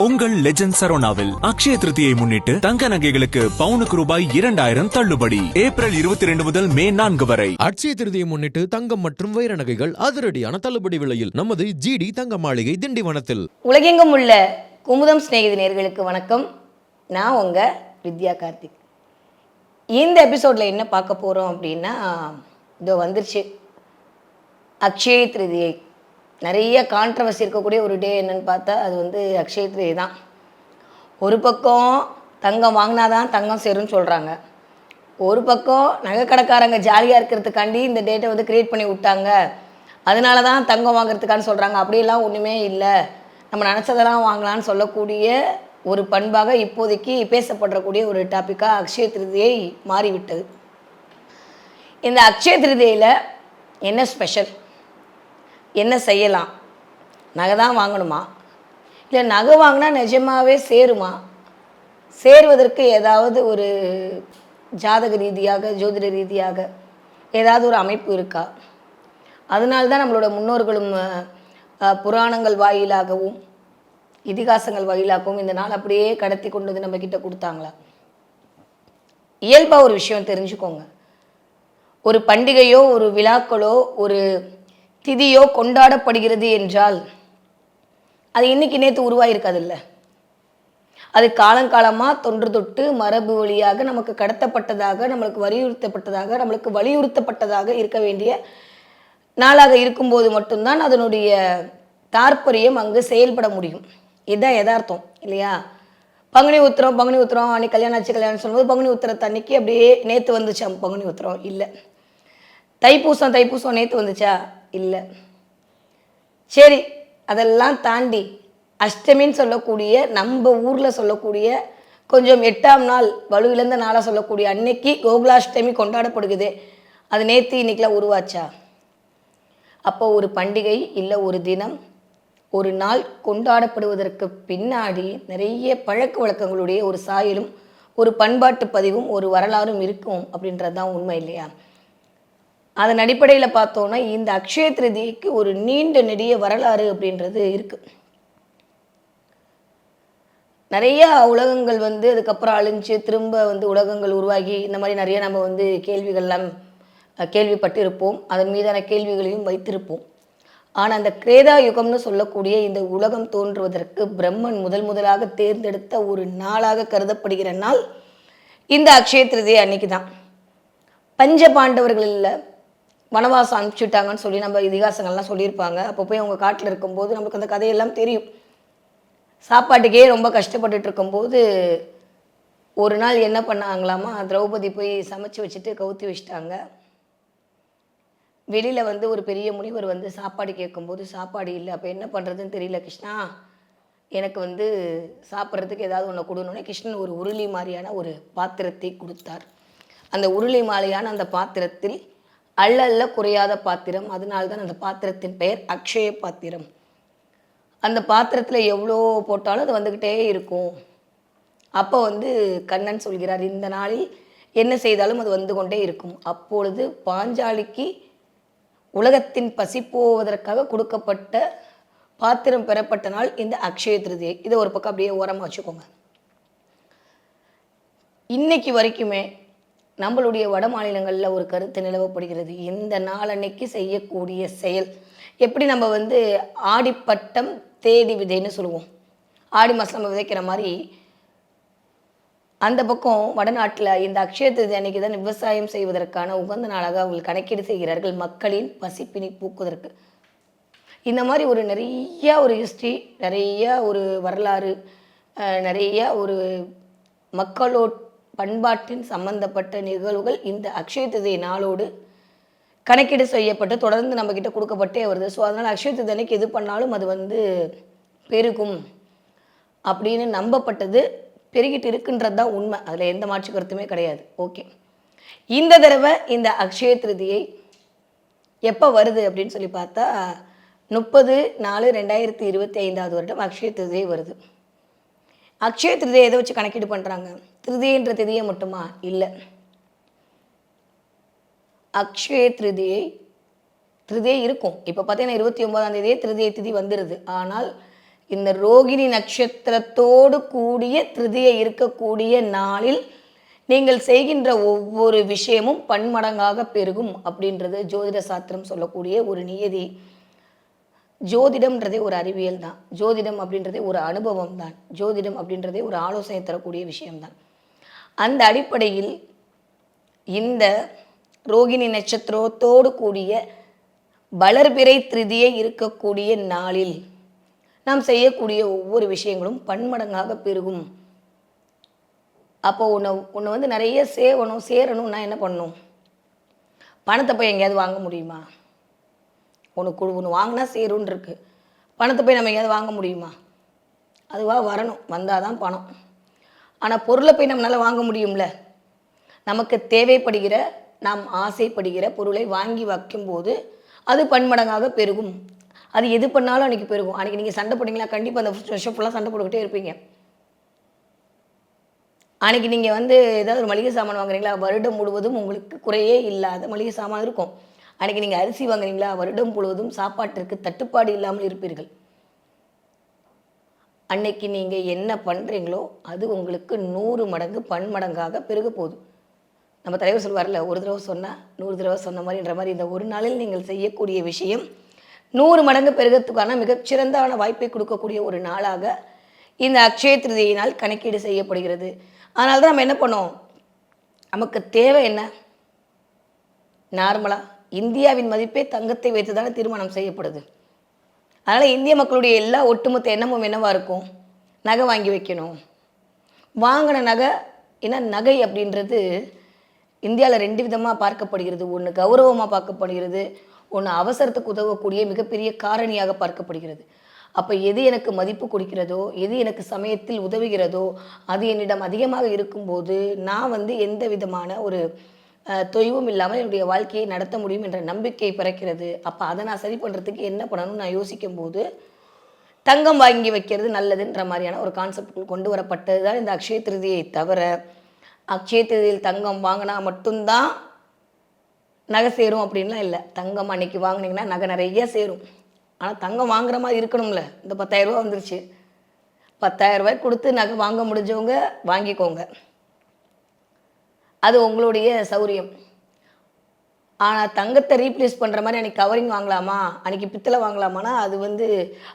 உங்கள் லெஜண்ட் சரோனாவில் அக்ஷய திருதியை முன்னிட்டு தங்க நகைகளுக்கு பவுனுக்கு ரூபாய் 2000 தள்ளுபடி. ஏப்ரல் 22 முதல் மே 4 வரை. அக்ஷய திருதியை முன்னிட்டு தங்கம் மற்றும் வைர நகைகள் அதிரடியான தள்ளுபடி விலையில் நமது ஜிடி தங்க மாளிகை திண்டிவனத்தில். உலகெங்கும் உள்ள குமுதம் சிநேகிதி நேயர்களுக்கு வணக்கம். நான் உங்க வித்யா கார்த்திக். இந்த எபிசோட்ல என்ன பார்க்க போறோம் அப்படின்னா, இதோ வந்துருச்சு அக்ஷய திருதியை. நிறைய கான்ட்ரவர்சி இருக்கக்கூடிய ஒரு டே என்னன்னு பார்த்தா அது வந்து அக்ஷய திருதியை தான். ஒரு பக்கம் தங்கம் வாங்கினாதான் தங்கம் சேரும்னு சொல்கிறாங்க, ஒரு பக்கம் நகை கடைக்காரங்க ஜாலியாக இருக்கிறதுக்காண்டி இந்த டேட்டை வந்து க்ரியேட் பண்ணி விட்டாங்க, அதனால தான் தங்கம் வாங்குறதுக்கான்னு சொல்கிறாங்க. அப்படியெல்லாம் ஒன்றுமே இல்லை, நம்ம நினச்சதெல்லாம் வாங்கலான்னு சொல்லக்கூடிய ஒரு பண்பாக இப்போதைக்கு பேசப்படக்கூடிய ஒரு டாப்பிக்காக அக்ஷய திருதியை மாறிவிட்டது. இந்த அக்ஷய திருதியில் என்ன ஸ்பெஷல், என்ன செய்யலாம், நகை தான் வாங்கணுமா, இல்லை நகை வாங்கினா நிஜமாகவே சேருமா, சேருவதற்கு ஏதாவது ஒரு ஜாதக ரீதியாக ஜோதிட ரீதியாக ஏதாவது ஒரு அமைப்பு இருக்கா? அதனால்தான் நம்மளோட முன்னோர்களும் புராணங்கள் வாயிலாகவும் இதிகாசங்கள் வாயிலாகவும் இந்த நாள் அப்படியே கடத்தி கொண்டு வந்து நம்மக்கிட்ட கொடுத்தாங்களா? இயல்பாக ஒரு விஷயம் தெரிஞ்சுக்கோங்க, ஒரு பண்டிகையோ ஒரு விழாக்களோ ஒரு திதியோ கொண்டாடப்படுகிறது என்றால் அது இன்னைக்கு நேற்று உருவாயிருக்காது இல்லை, அது காலங்காலமாக தொன்று தொட்டு மரபு வழியாக நமக்கு கடத்தப்பட்டதாக, நம்மளுக்கு வலியுறுத்தப்பட்டதாக இருக்க வேண்டிய நாளாக இருக்கும்போது மட்டும்தான் அதனுடைய தாற்பயம் அங்கு செயல்பட முடியும். இதுதான் யதார்த்தம் இல்லையா? பங்குனி உத்திரம் அன்னைக்கு கல்யாணம் ஆச்சு, கல்யாணம் சொல்லும்போது பங்குனி உத்திரத்து அன்னைக்கு அப்படியே நேற்று வந்துச்சா பங்குனி உத்திரம்? இல்லை. தைப்பூசம் நேற்று வந்துச்சா? இல்லை. சரி, அதெல்லாம் தாண்டி அஷ்டமின்னு சொல்லக்கூடிய நம்ம ஊரில் சொல்லக்கூடிய கொஞ்சம் 8ஆம் நாள் வலுவிழந்த நாளாக சொல்லக்கூடிய அன்னைக்கு கோகுலாஷ்டமி கொண்டாடப்படுகுது, அது நேற்று இன்னைக்கெலாம் உருவாச்சா? அப்போ ஒரு பண்டிகை இல்லை ஒரு தினம் ஒரு நாள் கொண்டாடப்படுவதற்கு பின்னாடி நிறைய பழக்க வழக்கங்களுடைய ஒரு சாயலும் ஒரு பண்பாட்டு பதிவும் ஒரு வரலாறும் இருக்கும் அப்படின்றது தான் உண்மை இல்லையா? அதன் அடிப்படையில் பார்த்தோன்னா இந்த அக்ஷய திருதிக்கு ஒரு நீண்ட நெடிய வரலாறு அப்படின்றது இருக்குது. நிறைய உலகங்கள் வந்து அதுக்கப்புறம் அழிஞ்சு திரும்ப வந்து உலகங்கள் உருவாகி இந்த மாதிரி நிறைய நம்ம வந்து கேள்விகள்லாம் கேள்விப்பட்டு இருப்போம், அதன் மீதான கேள்விகளையும் வைத்திருப்போம். ஆனால் அந்த கிரேதா யுகம்னு சொல்லக்கூடிய இந்த உலகம் தோன்றுவதற்கு பிரம்மன் முதலாக தேர்ந்தெடுத்த ஒரு நாளாக கருதப்படுகிற நாள் இந்த அக்ஷய திருதியை அன்னைக்கு தான். பஞ்ச பாண்டவர்களில் வனவாசம் அனுப்பிச்சுட்டாங்கன்னு சொல்லி நம்ம இதிகாசங்கள்லாம் சொல்லியிருப்பாங்க. அப்போ போய் அவங்க காட்டில் இருக்கும்போது நம்மளுக்கு அந்த கதையெல்லாம் தெரியும். சாப்பாட்டுக்கே ரொம்ப கஷ்டப்பட்டுட்டு இருக்கும்போது ஒரு நாள் என்ன பண்ணாங்களாமா, திரௌபதி போய் சமைச்சு வச்சுட்டு கவுத்தி வச்சுட்டாங்க. வெளியில் வந்து ஒரு பெரிய முனிவர் வந்து சாப்பாடு கேட்கும்போது சாப்பாடு இல்லை. அப்போ என்ன பண்ணுறதுன்னு தெரியல, கிருஷ்ணா எனக்கு வந்து சாப்பிட்றதுக்கு ஏதாவது ஒன்று கொடுனோடனே கிருஷ்ணன் ஒரு உருளி மாதிரியான ஒரு பாத்திரத்தை கொடுத்தார். அந்த உருளி மாதிரியான அந்த பாத்திரத்தில் அல்ல குறையாத பாத்திரம், அதனால்தான் அந்த பாத்திரத்தின் பெயர் அக்ஷய பாத்திரம். அந்த பாத்திரத்தில் எவ்வளோ போட்டாலும் அது வந்துக்கிட்டே இருக்கும். அப்போ வந்து கண்ணன் சொல்கிறார், இந்த நாளில் என்ன செய்தாலும் அது வந்து கொண்டே இருக்கும். அப்பொழுது பாஞ்சாலிக்கு உலகத்தின் பசி போவதற்காக கொடுக்கப்பட்ட பாத்திரம் பெறப்பட்ட நாள் இந்த அக்ஷய திருதியை. இதை ஒரு பக்கம் அப்படியே ஓரமாக வச்சுக்கோங்க. இன்னைக்கு வரைக்குமே நம்மளுடைய வட மாநிலங்களில் ஒரு கருத்து நிலவப்படுகிறது, இந்த நாளன்னைக்கு செய்யக்கூடிய செயல் எப்படி நம்ம வந்து ஆடிப்பட்டம் தேடி விதைன்னு சொல்லுவோம். ஆடி மாதம் நம்ம விதைக்கிற மாதிரி அந்த பக்கம் வடநாட்டில் இந்த அக்ஷய திருதி அன்னைக்கு தான் விவசாயம் செய்வதற்கான உகந்த நாளாக அவர்கள் கணக்கீடு செய்கிறார்கள், மக்களின் பசிப்பினி போக்குவதற்கு. இந்த மாதிரி ஒரு நிறைய ஒரு ஹிஸ்ட்ரி, நிறைய ஒரு வரலாறு, நிறைய ஒரு மக்களோட பண்பாட்டின் சம்பந்தப்பட்ட நிகழ்வுகள் இந்த அக்ஷய திருதியை நாளோடு கணக்கீடு செய்யப்பட்டு தொடர்ந்து நம்மக்கிட்ட கொடுக்கப்பட்டே வருது. ஸோ அதனால் அக்ஷய திருதி அன்னைக்கு எது பண்ணாலும் அது வந்து பெருகும் அப்படின்னு நம்பப்பட்டது, பெருகிட்டு இருக்குன்றது தான் உண்மை, அதில் எந்த மாற்று கருத்துமே கிடையாது. ஓகே, இந்த தடவை இந்த அக்ஷய திருதியை எப்போ வருது அப்படின்னு சொல்லி பார்த்தா 30/4/2025 வருடம் அக்ஷய திருதியை வருது. அக்ஷய திருதியை எதை வச்சு கணக்கீடு பண்ணுறாங்க? திருதியன்ற திதியை மட்டுமா? இல்லை, அக்ஷய திருதியை இருக்கும். இப்போ பார்த்தீங்கன்னா 29ஆம் தேதியே திருதியை திதி வந்துடுது. ஆனால் இந்த ரோகிணி நட்சத்திரத்தோடு கூடிய திருதியை இருக்கக்கூடிய நாளில் நீங்கள் செய்கின்ற ஒவ்வொரு விஷயமும் பன்மடங்காக பெருகும் அப்படின்றது ஜோதிட சாஸ்திரம் சொல்லக்கூடிய ஒரு நியதி. ஜோதிடம்ன்றதே ஒரு அறிவியல் தான். ஜோதிடம் அப்படின்றதே ஒரு அனுபவம் தான். ஜோதிடம் அப்படின்றதே ஒரு ஆலோசனை தரக்கூடிய விஷயம்தான். அந்த அடிப்படையில் இந்த ரோகிணி நட்சத்திரத்தோடு கூடிய வளர்பிறை திருதியை இருக்கக்கூடிய நாளில் நாம் செய்யக்கூடிய ஒவ்வொரு விஷயங்களும் பன்மடங்காக பெருகும். அப்போ ஒன்று வந்து நிறைய சேரணும்னா என்ன பண்ணணும்? பணத்தை போய் எங்கேயாவது வாங்க முடியுமா? ஒன்று வாங்கினா சேரும்னு இருக்கு. பணத்தை போய் நம்ம எங்கேயாவது வாங்க முடியுமா? அதுவாக வரணும், வந்தால் தான் பணம். ஆனால் பொருளை போய் நம்மளால் வாங்க முடியும்ல. நமக்கு தேவைப்படுகிற, நாம் ஆசைப்படுகிற பொருளை வாங்கி வைக்கும்போது அது பன்மடங்காக பெருகும். அது எது பண்ணாலும் அன்றைக்கி பெருகும். அன்றைக்கி நீங்கள் சண்டை போட்டிங்களா, கண்டிப்பாக அந்த வருஷம் ஃபுல்லாக சண்டை போட்டுக்கிட்டே இருப்பீங்க. அன்றைக்கி நீங்கள் வந்து ஏதாவது ஒரு மளிகை சாமான் வாங்குறீங்களா, வருடம் முழுவதும் உங்களுக்கு குறையே இல்லாத மளிகை சாமான் இருக்கும். அன்றைக்கி நீங்கள் அரிசி வாங்குறீங்களா, வருடம் முழுவதும் சாப்பாட்டிற்கு தட்டுப்பாடு இல்லாமல் இருப்பீர்கள். அன்னைக்கு நீங்கள் என்ன பண்ணுறீங்களோ அது உங்களுக்கு 100 மடங்கு பன்மடங்காக பெருக போகுது. நம்ம தலைவர் சொல்வார்ல, ஒரு தடவை சொன்னால் 100 தடவை சொன்ன மாதிரின்ற மாதிரி இந்த ஒரு நாளில் நீங்கள் செய்யக்கூடிய விஷயம் 100 மடங்கு பெருகத்துக்கான மிகச்சிறந்தான வாய்ப்பை கொடுக்கக்கூடிய ஒரு நாளாக இந்த அக்ஷய திருதியினால் கணக்கீடு செய்யப்படுகிறது. அதனால தான் நம்ம என்ன பண்ணோம், நமக்கு தேவை என்ன? நார்மலாக இந்தியாவின் மதிப்பே தங்கத்தை வைத்து தானே திருமணம் செய்யப்படுது. அதனால் இந்திய மக்களுடைய எல்லா ஒட்டுமொத்த எண்ணமும் என்னவாக இருக்கும்? நகை வாங்கி வைக்கணும். வாங்கின நகை, ஏன்னா நகை அப்படின்றது இந்தியாவில் 2 விதமாக பார்க்கப்படுகிறது. ஒன்று கௌரவமாக பார்க்கப்படுகிறது, ஒன்று அவசரத்துக்கு உதவக்கூடிய மிகப்பெரிய காரணியாக பார்க்கப்படுகிறது. அப்போ எது எனக்கு மதிப்பு கொடுக்கிறதோ, எது எனக்கு சமயத்தில் உதவுகிறதோ அது என்னிடம் அதிகமாக இருக்கும்போது நான் வந்து எந்த விதமான ஒரு தொய்வும் இல்லாமல் என்னுடைய வாழ்க்கையை நடத்த முடியும் என்ற நம்பிக்கை பிறக்கிறது. அப்போ அதை நான் சரி பண்ணுறதுக்கு என்ன பண்ணணும்னு நான் யோசிக்கும்போது தங்கம் வாங்கி வைக்கிறது நல்லதுன்ற மாதிரியான ஒரு கான்செப்ட் கொண்டு வரப்பட்டது தான் இந்த அக்ஷய திருதியை. தவிர அக்ஷய திருதியில் தங்கம் வாங்கினா மட்டும்தான் நகை சேரும் அப்படின்லாம் இல்லை. தங்கம் அன்னைக்கு வாங்கினீங்கன்னா நகை நிறைய சேரும். ஆனால் தங்கம் வாங்குற மாதிரி இருக்கணும்ல. இந்த 10,000 ரூபா வந்துருச்சு, 10,000 ரூபாய் கொடுத்து நகை வாங்க முடிஞ்சவங்க வாங்கிக்கோங்க, அது உங்களுடைய சௌரியம். ஆனால் தங்கத்தை ரீப்ளேஸ் பண்ணுற மாதிரி அன்றைக்கி கவரிங் வாங்கலாமா, அன்றைக்கி பித்தளை வாங்கலாமான்னா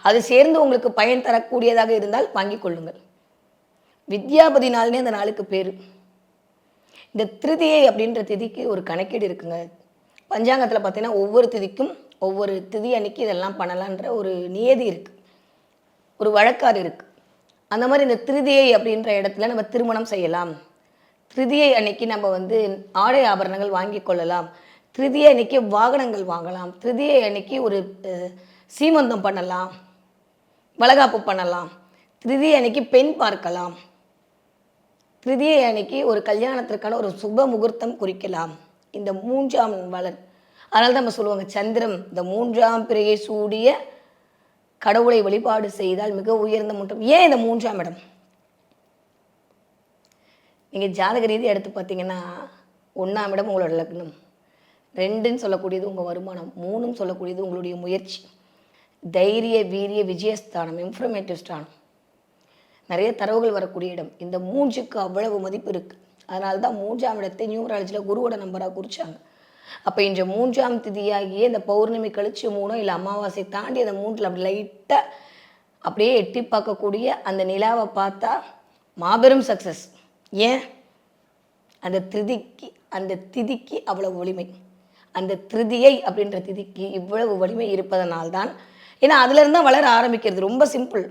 அது சேர்ந்து உங்களுக்கு பயன் தரக்கூடியதாக இருந்தால் வாங்கி கொள்ளுங்கள். வித்யாபதி நாள்னே அந்த நாளுக்கு பேர். இந்த திருதியை அப்படின்ற திதிக்கு ஒரு கணக்கீடு இருக்குங்க. பஞ்சாங்கத்தில் பார்த்தீங்கன்னா ஒவ்வொரு திதிக்கும் ஒவ்வொரு திதி அன்னைக்கு இதெல்லாம் பண்ணலான்ற ஒரு நியதி இருக்குது, ஒரு வழக்காறு இருக்குது. அந்த மாதிரி இந்த திருதியை அப்படின்ற இடத்துல நம்ம திருமணம் செய்யலாம். திருதியை அன்னைக்கு நம்ம வந்து ஆடை ஆபரணங்கள் வாங்கி கொள்ளலாம். திருதியை அன்னைக்கு வாகனங்கள் வாங்கலாம். திருதியை அன்னைக்கு ஒரு சீமந்தம் பண்ணலாம், வளகாப்பு பண்ணலாம். திருதியை அன்னைக்கு பெண் பார்க்கலாம். திருதியை அன்னைக்கு ஒரு கல்யாணத்திற்கான ஒரு சுப முகூர்த்தம் குறிக்கலாம். இந்த 3ஆம் வளர், அதனால தான் நம்ம சொல்லுவாங்க சந்திரம் இந்த 3ஆம் பிறையை சூடிய கடவுளை வழிபாடு செய்தால் மிக உயர்ந்த முற்றம். ஏன் இந்த 3ஆம் இடம்? நீங்கள் ஜாதக ரீதி எடுத்து பார்த்தீங்கன்னா 1ஆம் இடம் உங்களோட லக்னம், 2ன்னு சொல்லக்கூடியது உங்கள் வருமானம், 3ன்னு சொல்லக்கூடியது உங்களுடைய முயற்சி, தைரிய வீரிய விஜயஸ்தானம், இன்ஃபர்மேட்டிவ் ஸ்தானம், நிறைய தரவுகள் வரக்கூடிய இடம். இந்த 3க்கு அவ்வளவு மதிப்பு இருக்குது. அதனால தான் 3ஆம் இடத்தை நியூமராலஜியில் குருவோட நம்பராக குறிச்சாங்க. அப்போ இன்று 3ஆம் திதியாகிய இந்த பௌர்ணமி கழிச்சு 3 இல்லை அமாவாசை தாண்டி அந்த 3ல் அப்படி லைட்டாக அப்படியே எட்டி பார்க்கக்கூடிய அந்த நிலாவை பார்த்தா மாபெரும் சக்ஸஸ். ஏன்? அந்த திதிக்கு அவ்வளவு வலிமை, அந்த திருதியை அப்படின்ற திதிக்கு இவ்வளவு வலிமை இருப்பதனால்தான். ஏன்னா அதுலேருந்து தான் வளர ஆரம்பிக்கிறது. ரொம்ப சிம்பிள்.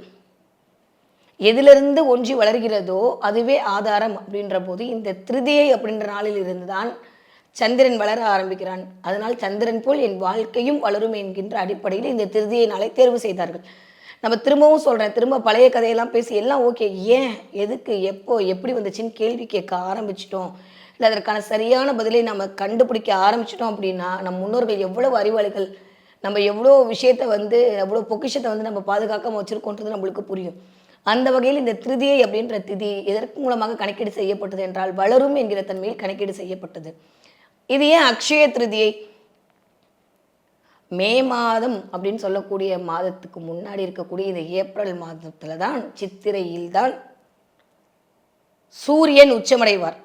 எதிலிருந்து ஒன்றி வளர்கிறதோ அதுவே ஆதாரம் அப்படின்ற போது இந்த திருதியை அப்படின்ற நாளில் இருந்து தான் சந்திரன் வளர ஆரம்பிக்கிறான். அதனால் சந்திரன் போல் என் வாழ்க்கையும் வளரும் என்கின்ற அடிப்படையில் இந்த திருதியை நாளை தேர்வு செய்தார்கள். நம்ம திரும்பவும் சொல்கிறேன், திரும்ப பழைய கதையெல்லாம் பேசி எல்லாம் ஓகே, ஏன் எதுக்கு எப்போ எப்படி வந்துச்சுன்னு கேள்வி கேட்க ஆரம்பிச்சிட்டோம், இல்லை அதற்கான சரியான பதிலை நம்ம கண்டுபிடிக்க ஆரம்பிச்சிட்டோம் அப்படின்னா நம்ம முன்னோர்கள் எவ்வளவு அறிவாளிகள், நம்ம எவ்வளோ விஷயத்தை வந்து எவ்வளோ பொக்கிஷத்தை வந்து நம்ம பாதுகாக்காமல் வச்சுருக்கோன்றது நம்மளுக்கு புரியும். அந்த வகையில் இந்த திருதியை அப்படின்ற திதி எதற்கு மூலமாக கணக்கீடு செய்யப்பட்டது என்றால் வளரும் என்கிற தன்மையில் கணக்கீடு செய்யப்பட்டது. இது ஏன் அக்ஷய திருதியை? மே மாதம் அப்படின்னு சொல்லக்கூடிய மாதத்துக்கு முன்னாடி இருக்கக்கூடிய இந்த ஏப்ரல் மாதத்தில் தான், சித்திரையில் தான் சூரியன் உச்சமடைவார்.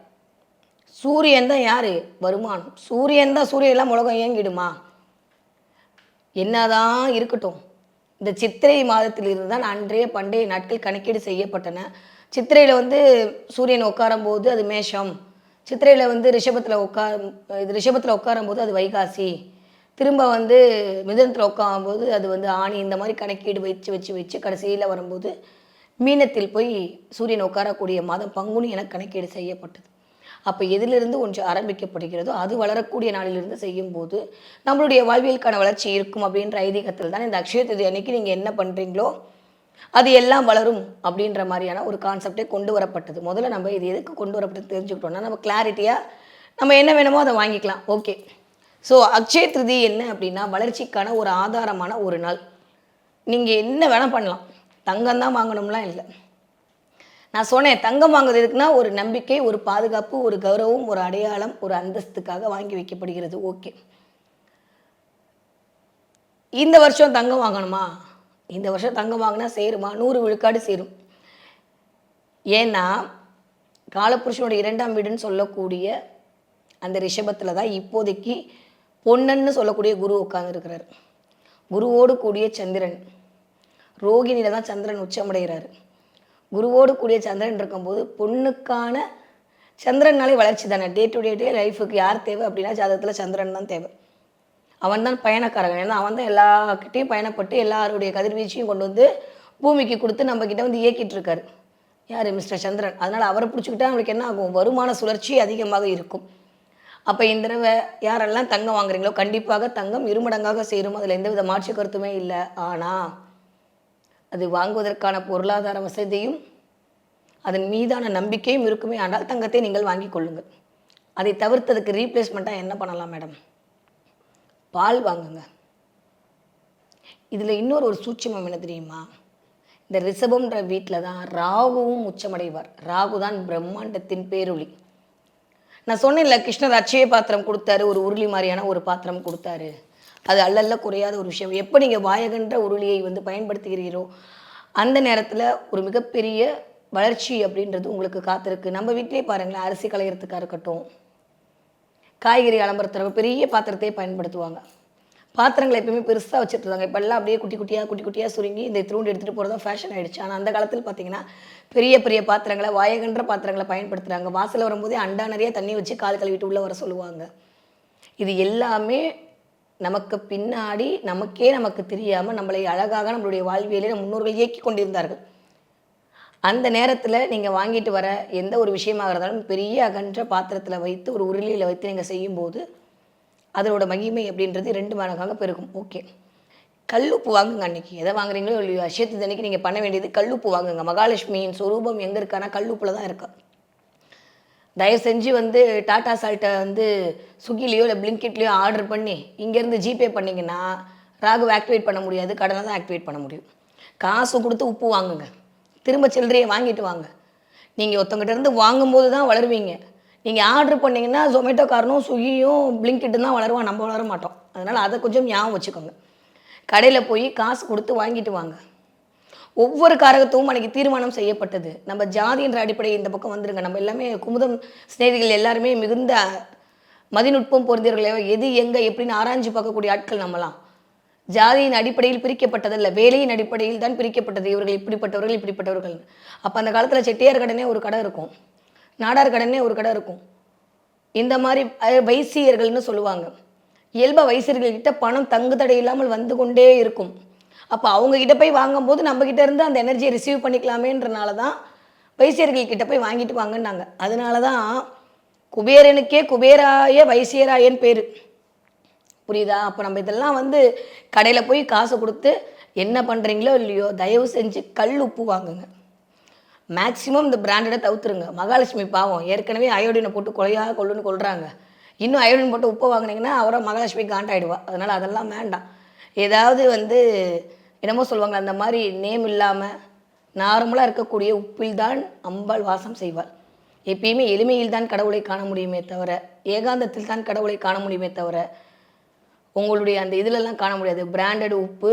சூரியன் தான் யாரு? வருமானம். சூரியன் தான், சூரியன் எல்லாம் உலகம் இயங்கிடுமா? என்னதான் இருக்கட்டும், இந்த சித்திரை மாதத்திலிருந்து தான் பண்டைய நாட்கள் கணக்கீடு செய்யப்பட்டன. சித்திரையில் வந்து சூரியன் உட்காரும் போது அது மேஷம், சித்திரையில் வந்து ரிஷபத்தில் உட்காரும் போது அது வைகாசி, திரும்ப வந்து மிதுனத்தில் உட்காரும்போது அது வந்து ஆணி. இந்த மாதிரி கணக்கீடு வச்சு வச்சு வச்சு கடைசியில் வரும்போது மீனத்தில் போய் சூரியன் உட்காரக்கூடிய மாதம் பங்குனி என கணக்கீடு செய்யப்பட்டது. அப்போ எதிலிருந்து ஒன்று ஆரம்பிக்கப்படுகிறதோ அது வளரக்கூடிய நாளிலிருந்து செய்யும்போது நம்மளுடைய வாழ்வியலுக்கான வளர்ச்சி இருக்கும் அப்படின்ற ஐதீகத்தில் தான் இந்த அக்ஷய திருதி அன்னைக்கு நீங்கள் என்ன பண்ணுறீங்களோ அது எல்லாம் வளரும் அப்படின்ற மாதிரியான ஒரு கான்செப்டே கொண்டு வரப்பட்டது. முதல்ல நம்ம இது எதுக்கு கொண்டு வரப்பட்டது தெரிஞ்சுக்கிட்டோம்னா நம்ம கிளாரிட்டியாக நம்ம என்ன வேணுமோ அதை வாங்கிக்கலாம். ஓகே, ஸோ அக்ஷய திருதி என்ன அப்படின்னா வளர்ச்சிக்கான ஒரு ஆதாரமான ஒரு நாள். நீங்கள் என்ன வேணால் பண்ணலாம், தங்கம் தான் வாங்கணும்லாம் இல்லை. நான் சொன்னேன், தங்கம் வாங்குறது எதுக்குன்னா ஒரு நம்பிக்கை, ஒரு பாதுகாப்பு, ஒரு கௌரவம், ஒரு அடையாளம், ஒரு அந்தஸ்துக்காக வாங்கி வைக்கப்படுகிறது. ஓகே, இந்த வருஷம் தங்கம் வாங்கணுமா? இந்த வருஷம் தங்கம் வாங்கினா சேருமா? 100 விழுக்காடு சேரும். ஏன்னா காலப்புருஷனோட 2ஆம் வீடுன்னு சொல்லக்கூடிய அந்த ரிஷபத்தில் தான் இப்போதைக்கு பொன்னன்னு சொல்லக்கூடிய குரு உட்கார்ந்துருக்கிறார். குருவோடு கூடிய சந்திரன், ரோகிணியில் தான் சந்திரன் உச்சமடைகிறாரு. குருவோடு கூடிய சந்திரன் இருக்கும்போது பொண்ணுக்கான சந்திரனாலே வளர்ச்சி தானே. டே டு டே லைஃபுக்கு யார் தேவை அப்படின்னா ஜாதகத்தில் சந்திரன் தான் தேவை. அவன் தான் பயணக்காரகன். ஏன்னா அவன் தான் எல்லாக்கிட்டையும் பயணப்பட்டு எல்லாருடைய கதிர்வீச்சையும் கொண்டு வந்து பூமிக்கு கொடுத்து நம்மக்கிட்ட வந்து இயக்கிட்டு இருக்காரு. யார்? மிஸ்டர் சந்திரன். அதனால் அவரை பிடிச்சிக்கிட்டா நம்மளுக்கு என்ன ஆகும்? வருமான சுழற்சி அதிகமாக இருக்கும். அப்போ இந்த தடவை யாரெல்லாம் தங்கம் வாங்குறீங்களோ கண்டிப்பாக தங்கம் இருமடங்காக சேரும். அதில் எந்தவித மாற்று கருத்துமே இல்லை. ஆனால் அது வாங்குவதற்கான பொருளாதார வசதியும் அதன் மீதான நம்பிக்கையும் இருக்குமே. ஆனால் தங்கத்தை நீங்கள் வாங்கி கொள்ளுங்கள். அதை தவிர்த்ததுக்கு ரீப்ளேஸ்மெண்ட்டாக என்ன பண்ணலாம் மேடம்? பால் வாங்குங்க. இதில் இன்னொரு சூட்சமம் என்ன தெரியுமா? இந்த ரிஷபம்ன்ற வீட்டில் தான் ராகுவும் உச்சமடைவார். ராகு தான் பிரம்மாண்டத்தின் பேரொளி. நான் சொன்னேன்ல, கிருஷ்ணர் அட்சய பாத்திரம் கொடுத்தாரு, ஒரு உருளி மாதிரியான ஒரு பாத்திரம் கொடுத்தாரு. அது அல்லல்ல குறையாத ஒரு விஷயம். எப்போ நீங்கள் வாயகன்ற உருளியை வந்து பயன்படுத்துகிறீரோ அந்த நேரத்தில் ஒரு மிகப்பெரிய வளர்ச்சி அப்படின்றது உங்களுக்கு காத்திருக்கு. நம்ம வீட்டிலே பாருங்களேன், அரிசி களையிறதுக்காக இருக்கட்டும், காய்கறி அலம்பரத்துறவங்க பெரிய பாத்திரத்தையே பயன்படுத்துவாங்க. பாத்திரங்களை எப்பயுமே பெருசாக வச்சுருந்தாங்க. இப்போ எல்லாம் அப்படியே குட்டி குட்டியாக சுருங்கி இந்த திருண்டு எடுத்துகிட்டு போகிறதா ஃபேஷன் ஆகிடுச்சு. ஆனால் அந்த காலத்தில் பார்த்தீங்கன்னா பெரிய பெரிய பாத்திரங்களை, வாயகன்ற பாத்திரங்களை பயன்படுத்துகிறாங்க. வாசலில் வரும்போதே அண்டா நிறைய தண்ணி வச்சு கால் கழுவிட்டு உள்ளே வர சொல்லுவாங்க. இது எல்லாமே நமக்கு பின்னாடி நமக்கு தெரியாமல் நம்மளை அழகாக நம்மளுடைய வாழ்வியலை நம் முன்னோர்கள் இயக்கி கொண்டிருந்தார்கள். அந்த நேரத்தில் நீங்கள் வாங்கிட்டு வர எந்த ஒரு விஷயமாக இருந்தாலும் பெரிய அகன்ற பாத்திரத்தில் வைத்து ஒரு உருளியில் வைத்து நீங்கள் செய்யும்போது அதோட மகிமை அப்படின்றது 2 மடங்காக பெருகும். ஓகே, கல்லுப்பு வாங்குங்க. அன்றைக்கி எதை வாங்குறீங்களோ இல்லையோ அக்ஷய அன்னைக்கு நீங்கள் பண்ண வேண்டியது கல்லுப்பு வாங்குங்க. மகாலட்சுமியின் சொரூபம் எங்கே இருக்கானா கல்லுப்பில் தான் இருக்கா. தயவு செஞ்சு வந்து டாடா சால்ட்டை வந்து ஸ்விக்கிலேயோ இல்லை பிளிங்கிட்லேயோ ஆர்டர் பண்ணி இங்கேருந்து ஜிபே பண்ணிங்கன்னா ராகு ஆக்டிவேட் பண்ண முடியாது, கடனை தான் ஆக்டிவேட் பண்ண முடியும். காசு கொடுத்து உப்பு வாங்குங்க, திரும்ப சில்லறையை வாங்கிட்டு வாங்க. நீங்கள் ஒருத்தவங்கிட்ட இருந்து வாங்கும்போது தான் வளருவீங்க. நீங்கள் ஆர்டர் பண்ணிங்கன்னா ஜொமேட்டோக்காரனும் ஸ்விக்கியும் பிளிங்கிட்டு தான் வளருவான், நம்ம வளர மாட்டோம். அதனால் அதை கொஞ்சம் ஞாபகம் வச்சுக்கோங்க. கடையில் போய் காசு கொடுத்து வாங்கிட்டு வாங்க. ஒவ்வொரு காரகத்துவம் அன்றைக்கி தீர்மானம் செய்யப்பட்டது. நம்ம ஜாதின்ற அடிப்படை இந்த பக்கம் வந்துருங்க. நம்ம எல்லாமே குமுதம் சிநேகிகள் எல்லாருமே மிகுந்த மதிநுட்பம் பொருந்தியவர்களே, எது எங்கே எப்படின்னு ஆராய்ச்சி பார்க்கக்கூடிய ஆட்கள் நம்மலாம். ஜாதியின் அடிப்படையில் பிரிக்கப்பட்டதில்லை, வேலையின் அடிப்படையில் தான் பிரிக்கப்பட்டது. இவர்கள் இப்படிப்பட்டவர்கள். அப்போ அந்த காலத்தில் செட்டியார் கடனே ஒரு கடை இருக்கும், நாடார் கடனே ஒரு கடை இருக்கும். இந்த மாதிரி வைசியர்கள்னு சொல்லுவாங்க. இயல்பாக வைசியர்கள்கிட்ட பணம் தங்கு தடை இல்லாமல் வந்து கொண்டே இருக்கும். அப்போ அவங்கக்கிட்ட போய் வாங்கும்போது நம்மக்கிட்ட இருந்து அந்த எனர்ஜியை ரிசீவ் பண்ணிக்கலாமேன்றனால தான் வைசியர்கள்கிட்ட போய் வாங்கிட்டு வாங்கினாங்க. அதனால தான் குபேரனுக்கே குபேராய வைசியராயன் பேர். புரியுதா? அப்போ நம்ம இதெல்லாம் வந்து கடையில் போய் காசு கொடுத்து என்ன பண்ணுறீங்களோ இல்லையோ தயவு செஞ்சு கல் உப்பு வாங்குங்க. மேக்ஸிமம் இந்த பிராண்டடை தவிர்த்துருங்க. மகாலட்சுமி பாவம் ஏற்கனவே அயோடினை போட்டு கொள்றாங்க. இன்னும் அயோடின் போட்டு உப்பை வாங்கினீங்கன்னா அவரை மகாலட்சுமி காண்டாயிடுவா. அதனால் அதெல்லாம் வேண்டாம். ஏதாவது வந்து என்னமோ சொல்லுவாங்க, அந்த மாதிரி நேம் இல்லாமல் நார்மலாக இருக்கக்கூடிய உப்பில் தான் அம்பாள் வாசம் செய்வாள். எப்பயுமே எளிமையில் தான் கடவுளை காண முடியுமே தவிர, ஏகாந்தத்தில் தான் கடவுளை காண முடியுமே தவிர, உங்களுடைய அந்த இதிலெல்லாம் காண முடியாது. பிராண்டட் உப்பு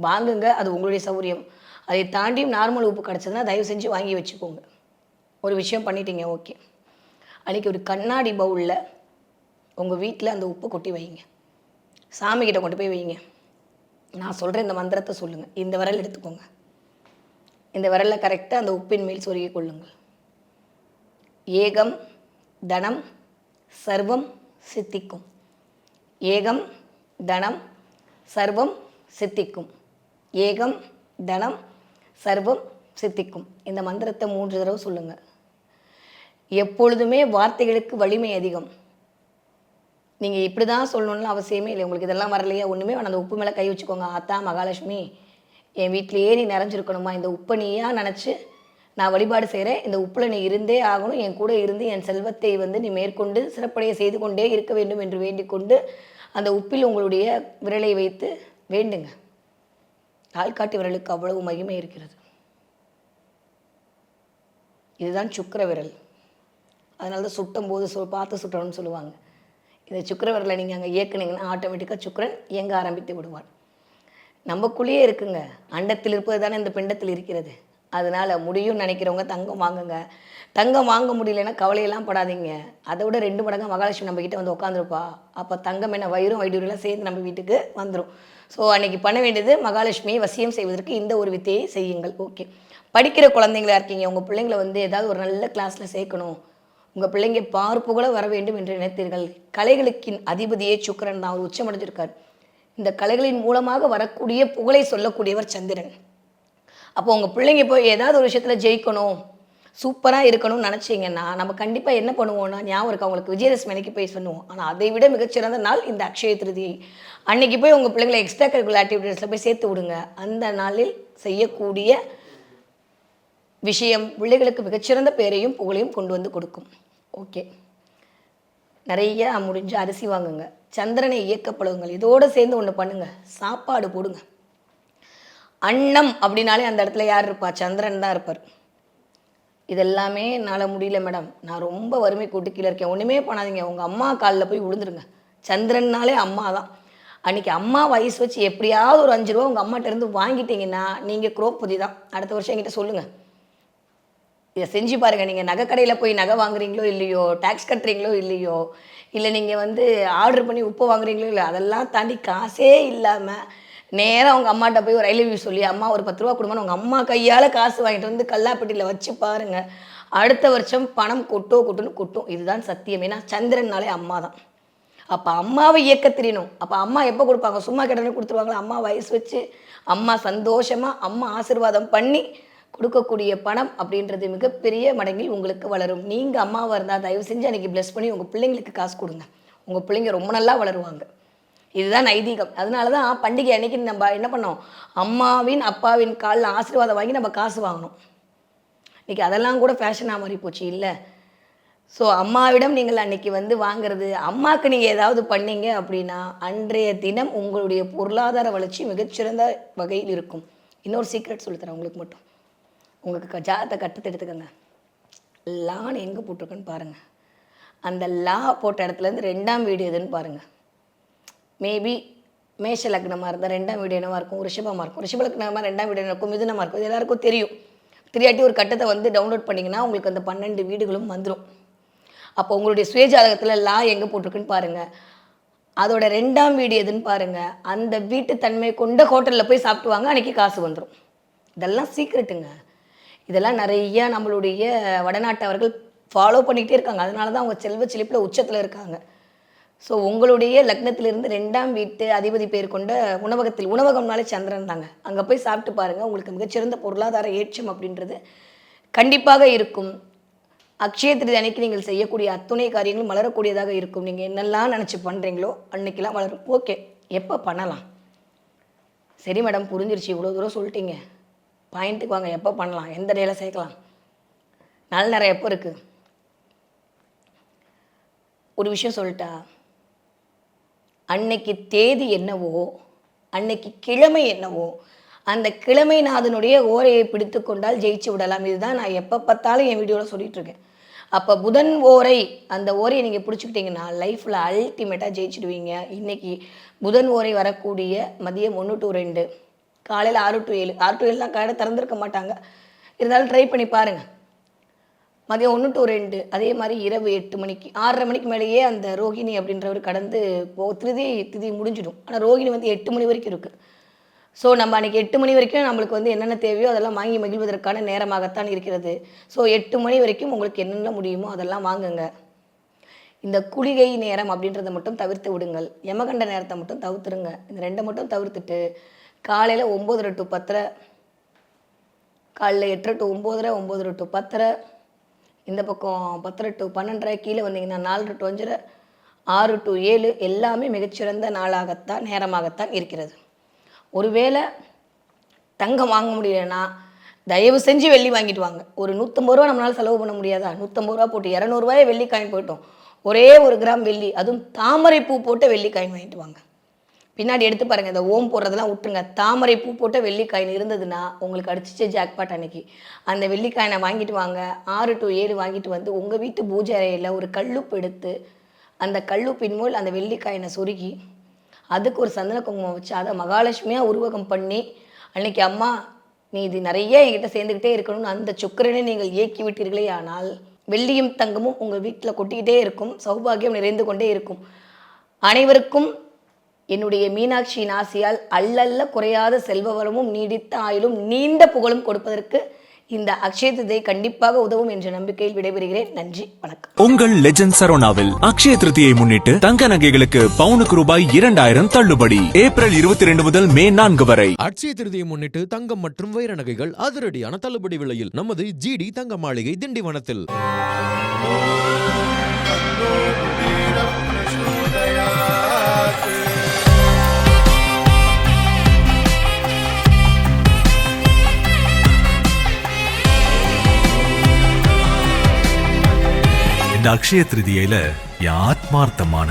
வாங்குங்க, அது உங்களுடைய சௌகரியம். அதை தாண்டியும் நார்மல் உப்பு கிடச்சதுன்னா தயவு செஞ்சு வாங்கி வச்சுக்கோங்க. ஒரு விஷயம் பண்ணிட்டீங்க, ஓகே. அன்றைக்கி ஒரு கண்ணாடி பவுலில் உங்கள் வீட்டில் அந்த உப்பை கொட்டி வைங்க. சாமிக்கிட்ட கொண்டு போய் வைங்க. நான் சொல்கிற இந்த மந்திரத்தை சொல்லுங்கள். இந்த விரல் எடுத்துக்கோங்க. இந்த விரலில் கரெக்டாக அந்த உப்பின் மேல் சொருகி கொள்ளுங்கள். ஏகம் தனம் சர்வம் சித்திக்கும். ஏகம் தனம் சர்வம் சித்திக்கும். ஏகம் தனம் சர்வம் சித்திக்கும். இந்த மந்திரத்தை 3 தடவை சொல்லுங்கள். எப்பொழுதுமே வார்த்தைகளுக்கு வலிமை அதிகம். நீங்கள் இப்படி தான் சொல்லணும்னு அவசியமே இல்லை. உங்களுக்கு இதெல்லாம் வரலையா, ஒன்றுமே வேணாம். அந்த உப்பு மேலே கை வச்சுக்கோங்க. ஆத்தா மகாலட்சுமி, என் வீட்டிலேயே நீ நிறைஞ்சிருக்கணுமா, இந்த உப்பை நீயா நினச்சி நான் வழிபாடு செய்கிறேன். இந்த உப்பில் நீ இருந்தே ஆகணும். என் கூட இருந்து என் செல்வத்தை நீ மேற்கொண்டு சிறப்படைய செய்து கொண்டே இருக்க வேண்டும் என்று வேண்டிக் கொண்டு அந்த உப்பில் உங்களுடைய விரலை வைத்து வேண்டுங்க. ஆள்காட்டி விரலுக்கு அவ்வளவு மகிமை இருக்கிறது. இதுதான் சுக்கிர விரல். அதனால தான் சுட்டும் போது பார்த்து சுட்டணும்னு சொல்லுவாங்க. இந்த சுக்கிர விரலை நீங்கள் அங்கே இயக்குனீங்கன்னா ஆட்டோமேட்டிக்காக சுக்கிரன் இயங்க ஆரம்பித்து விடுவான். நமக்குள்ளேயே இருக்குங்க. அண்டத்தில் இருப்பது தானே இந்த பிண்டத்தில் இருக்கிறது. அதனால் முடியும்னு நினைக்கிறவங்க தங்கம் வாங்குங்க. தங்கம் வாங்க முடியலன்னா கவலையெல்லாம் படாதீங்க. அதை விட 2 மடங்காக மகாலட்சுமி நம்மக்கிட்ட வந்து உட்காந்துருப்பா. அப்போ தங்கம் என்ன வயிறும் வைடூரியெல்லாம் சேர்ந்து நம்ம வீட்டுக்கு வந்துடும். ஸோ அன்றைக்கி பண்ண வேண்டியது மகாலட்சுமியை வசியம் செய்வதற்கு இந்த ஒரு வித்தையை செய்யுங்கள். ஓகே. படிக்கிற குழந்தைங்களா இருக்கீங்க, உங்கள் பிள்ளைங்களை ஏதாவது ஒரு நல்ல கிளாஸில் சேர்க்கணும், உங்கள் பிள்ளைங்க பார்ப்புகள வர வேண்டும் என்று நினைத்தீர்கள். கலைகளுக்கின் அதிபதியே சுக்கிரன் தான். அவர் உச்சமடைஞ்சிருக்கார். இந்த கலைகளின் மூலமாக வரக்கூடிய புகழை சொல்லக்கூடியவர் சந்திரன். அப்போ உங்கள் பிள்ளைங்க போய் ஏதாவது ஒரு விஷயத்தில் ஜெயிக்கணும், சூப்பராக இருக்கணும்னு நினச்சிங்கன்னா நம்ம கண்டிப்பாக என்ன பண்ணுவோம்னா, ஞாபகம் இருக்கு அவங்களுக்கு விஜயதசமி அன்னைக்கு போய் சொல்லுவோம். ஆனால் அதை விட மிகச்சிறந்த நாள் இந்த அக்ஷய திருதியை. அன்னைக்கு போய் உங்கள் பிள்ளைங்களை எக்ஸ்ட்ரா கரிக்குலர் ஆக்டிவிட்டீஸில் போய் சேர்த்து விடுங்க. அந்த நாளில் செய்யக்கூடிய விஷயம் பிள்ளைகளுக்கு மிகச்சிறந்த பேரையும் புகழையும் கொண்டு வந்து கொடுக்கும். ஓகே. நிறைய முடிஞ்ச அரிசி வாங்குங்க. சந்திரனை இயக்கப்பழுவுங்கள். இதோடு சேர்ந்து ஒன்று பண்ணுங்கள், சாப்பாடு போடுங்க. அன்னம் அப்படின்னாலே அந்த இடத்துல யார் இருப்பா? சந்திரன் தான் இருப்பார். இதெல்லாமே என்னால் முடியல மேடம், நான் ரொம்ப வறுமை கூட்டு கீழே இருக்கேன். ஒன்றுமே பண்ணாதீங்க, உங்கள் அம்மா காலில் போய் விழுந்துருங்க. சந்திரன்னாலே அம்மா தான். அன்றைக்கி அம்மா வயசு வச்சு எப்படியாவது ஒரு 5 ரூபா உங்கள் அம்மாட்ட இருந்து வாங்கிட்டீங்கன்னா நீங்கள் குரோப்பதி தான். அடுத்த வருஷம் என்கிட்ட சொல்லுங்கள். இதை செஞ்சு பாருங்கள். நீங்கள் நகை கடையில் போய் நகை வாங்குறீங்களோ இல்லையோ, டேக்ஸ் கட்டுறீங்களோ இல்லையோ, இல்லை நீங்கள் ஆர்டர் பண்ணி உப்பு வாங்குறீங்களோ இல்லை, அதெல்லாம் தாண்டி காசே இல்லாமல் நேராக உங்கள் அம்மாட்ட போய் ஒரு ஐ லவ் யூ சொல்லி, அம்மா ஒரு 10 ரூபா கொடுங்கன்னு உங்கள் அம்மா கையால் காசு வாங்கிட்டு வந்து கல்லாப்பட்டியில் வச்சு பாருங்கள். அடுத்த வருஷம் பணம் கொட்டுன்னு கொட்டும். இதுதான் சத்தியம். ஏன்னா சந்திரனாலே அம்மா தான். அப்போ அம்மாவை இயக்க தெரியணும். அப்போ அம்மா எப்போ கொடுப்பாங்க? சும்மா கிட்டனே கொடுத்துருவாங்களா? அம்மா வயசு வச்சு அம்மா சந்தோஷமாக அம்மா ஆசீர்வாதம் பண்ணி கொடுக்கக்கூடிய பணம் அப்படின்றது மிகப்பெரிய மடங்கில் உங்களுக்கு வளரும். நீங்கள் அம்மாவாக இருந்தால் தயவு செஞ்சு அன்றைக்கி ப்ளஸ் பண்ணி உங்கள் பிள்ளைங்களுக்கு காசு கொடுங்க. உங்கள் பிள்ளைங்க ரொம்ப நல்லா வளருவாங்க. இதுதான் ஐதீகம். அதனால தான் பண்டிகை அன்னைக்கு நம்ம என்ன பண்ணோம், அம்மாவின் அப்பாவின் காலில் ஆசீர்வாதம் வாங்கி நம்ம காசு வாங்கணும். இன்றைக்கி அதெல்லாம் கூட ஃபேஷனாக மாறி போச்சு இல்லை. ஸோ அம்மாவிடம் நீங்கள் அன்றைக்கி வாங்கிறது, அம்மாவுக்கு நீங்கள் ஏதாவது பண்ணீங்க அப்படின்னா அன்றைய தினம் உங்களுடைய பொருளாதார வளர்ச்சி மிகச்சிறந்த வகையில் இருக்கும். இன்னொரு சீக்ரெட் சொல்லித்தரேன் உங்களுக்கு மட்டும். உங்களுக்கு ஜாதகத்தை கட்டத்தை எடுத்துக்கோங்க. லான்னு எங்கே போட்டிருக்குன்னு பாருங்கள். அந்த லா போட்ட இடத்துலேருந்து 2ஆம் வீடு எதுன்னு பாருங்கள். மேபி மேஷ லக்னமாக இருந்தால் 2ஆம் வீடு என்னவாக இருக்கும்? ரிஷபமாக இருக்கும். ரிஷப லக்னமாக 2ஆம் வீடு என்ன இருக்கும்? மிதுனமாக இருக்கும். இது எல்லாருக்கும் தெரியும். தெரியாட்டி ஒரு கட்டத்தை டவுன்லோட் பண்ணிங்கன்னா உங்களுக்கு அந்த 12 வீடுகளும் வந்துடும். அப்போ உங்களுடைய சுயஜாதகத்தில் லா எங்கே போட்டிருக்குன்னு பாருங்கள். அதோட 2ஆம் வீடு எதுன்னு பாருங்கள். அந்த வீட்டு தன்மை கொண்ட ஹோட்டலில் போய் சாப்பிட்டுவாங்க, அன்றைக்கி காசு வந்துடும். இதெல்லாம் சீக்ரெட்டுங்க. இதெல்லாம் நிறையா நம்மளுடைய வடநாட்டவர்கள் ஃபாலோ பண்ணிக்கிட்டே இருக்காங்க. அதனால தான் அவங்க செல்வ செழிப்பில் உச்சத்தில் இருக்காங்க. ஸோ உங்களுடைய லக்னத்திலிருந்து 2ஆம் வீட்டு அதிபதி பேர் கொண்ட உணவகம்னாலே சந்திரன் தாங்க. அங்கே போய் சாப்பிட்டு பாருங்கள். உங்களுக்கு மிகச்சிறந்த பொருளாதார ஏற்றம் அப்படின்றது கண்டிப்பாக இருக்கும். அக்ஷய திருதி அன்னைக்கு நீங்கள் செய்யக்கூடிய அத்துணை காரியங்களும் வளரக்கூடியதாக இருக்கும். நீங்கள் என்னெல்லாம் நினச்சி பண்ணுறீங்களோ அன்றைக்கெல்லாம் வளரும். ஓகே, எப்போ பண்ணலாம்? சரி மேடம், புரிஞ்சிருச்சு, இவ்வளோ தூரம் சொல்லிட்டீங்க, பாயிண்ட்டுக்கு வாங்க. எப்போ பண்ணலாம்? எந்த டேயில் சேர்க்கலாம்? நல்ல நேரம் எப்போ இருக்குது? ஒரு விஷயம் சொல்லிட்டா, அன்னைக்கு தேதி என்னவோ, அன்னைக்கு கிழமை என்னவோ, அந்த கிழமை நாதனுடைய ஓரையை பிடித்து கொண்டால் ஜெயிச்சு விடலாம். இதுதான் நான் எப்போ பார்த்தாலும் என் வீடியோவில் சொல்லிகிட்ருக்கேன். அப்போ புதன் ஓரை, அந்த ஓரையை நீங்கள் பிடிச்சிக்கிட்டிங்கன்னா லைஃப்பில் அல்டிமேட்டாக ஜெயிச்சிடுவீங்க. இன்றைக்கி புதன் ஓரை வரக்கூடிய மதியம் 1 to 2, காலையில் 6 to 7. 6 to 7 கடை திறந்துருக்க மாட்டாங்க, இருந்தாலும் ட்ரை பண்ணி பாருங்கள். மதியம் 1 to 2, அதே மாதிரி இரவு 8 மணிக்கு 6:30 மணிக்கு மேலேயே அந்த ரோகிணி அப்படின்றவர் கடந்து திதி முடிஞ்சிடும். ஆனால் ரோகிணி வந்து 8 மணி வரைக்கும் இருக்குது. ஸோ நம்ம அன்றைக்கி 8 மணி வரைக்கும் நம்மளுக்கு வந்து என்னென்ன தேவையோ அதெல்லாம் வாங்கி மகிழ்வதற்கான நேரமாகத்தான் இருக்கிறது. ஸோ 8 மணி வரைக்கும் உங்களுக்கு என்னென்ன முடியுமோ அதெல்லாம் வாங்குங்க. இந்த குளிகை நேரம் அப்படின்றத மட்டும் தவிர்த்து விடுங்கள். யமகண்ட நேரத்தை மட்டும் தவிர்த்துருங்க. இந்த 2 மட்டும் தவிர்த்துட்டு காலையில் 9:30 to 10, காலையில் 8:30 to 9, 9:30 to 10, இந்த பக்கம் 10:30 to 12, கீழே வந்தீங்கன்னா 4 to 5, 6 to 7 எல்லாமே மிகச்சிறந்த நாளாகத்தான் நேரமாகத்தான் இருக்கிறது. ஒருவேளை தங்கம் வாங்க முடியலன்னா தயவு செஞ்சு வெள்ளி வாங்கிட்டு வாங்க. ஒரு 150 ரூபா நம்மளால் செலவு பண்ண முடியாதா? 150 ரூபா போட்டு 200 ரூபாயை வெள்ளி காயின் போயிட்டோம். ஒரே 1 கிராம் வெள்ளி, அதுவும் தாமரை பூ போட்ட வெள்ளி காயின் வாங்கிட்டு வாங்க. பின்னாடி எடுத்து பாருங்கள், இந்த ஓம் போடுறதெல்லாம் விட்டுருங்க. தாமரை பூ போட்ட வெள்ளி காயின் இருந்ததுன்னா உங்களுக்கு அடிச்சிச்சு ஜாக்பாட் அன்னைக்கு. அந்த வெள்ளி காயினை வாங்கிட்டு வாங்க. 6 to 7 வாங்கிட்டு வந்து உங்கள் வீட்டு பூஜை அறையில் ஒரு கல்லுப்பு எடுத்து அந்த கல்லுப்பின் மூல் அந்த வெள்ளி காயினை சொருகி அதுக்கு ஒரு சந்தன குங்குமம் வச்சு அதை மகாலட்சுமியாக உருவகம் பண்ணி அன்னைக்கு அம்மா நீ இது நிறைய என்கிட்ட சேர்ந்துக்கிட்டே இருக்கணும்னு அந்த சுக்கிரனை நீங்கள் இயக்கி விட்டீர்களே ஆனால் வெள்ளியும் தங்கமும் உங்கள் வீட்டில் கொட்டிக்கிட்டே இருக்கும், சௌபாகியம் நிறைந்து கொண்டே இருக்கும். அனைவருக்கும் என்னுடைய மீனாட்சியின் ஆசையால் அல்லல்ல குறையாத செல்வ வளமும் நீடித்த ஆயுளும் நீண்ட புகழும் கொடுப்பதற்கு இந்த அக்ஷய திருதியை கண்டிப்பாக உதவும் என்ற நம்பிக்கையில் விடைபெறுகிறேன். நன்றி, வணக்கம். உங்கள் லெஜண்ட் சரோனாவில் அக்ஷய திருதியை முன்னிட்டு தங்க நகைகளுக்கு பவுனுக்கு ரூபாய் 2000 தள்ளுபடி. ஏப்ரல் 22 முதல் மே 4 வரை. அக்ஷய திருதியை முன்னிட்டு தங்கம் மற்றும் வைர நகைகள் அதிரடியான தள்ளுபடி விலையில் நமது ஜிடி தங்க மாளிகை திண்டிவனத்தில். இந்த அக்ஷய திருதியில ஆத்மார்த்தமான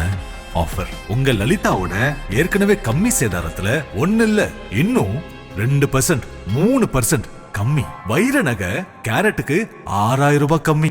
ஆஃபர். உங்க லலிதாவோட ஏற்கனவே கம்மி சேதாரத்துல 1 இல்ல இன்னும் 2%, 3% கம்மி. வைர நகை கேரட்டுக்கு 6000 ரூபாய் கம்மி.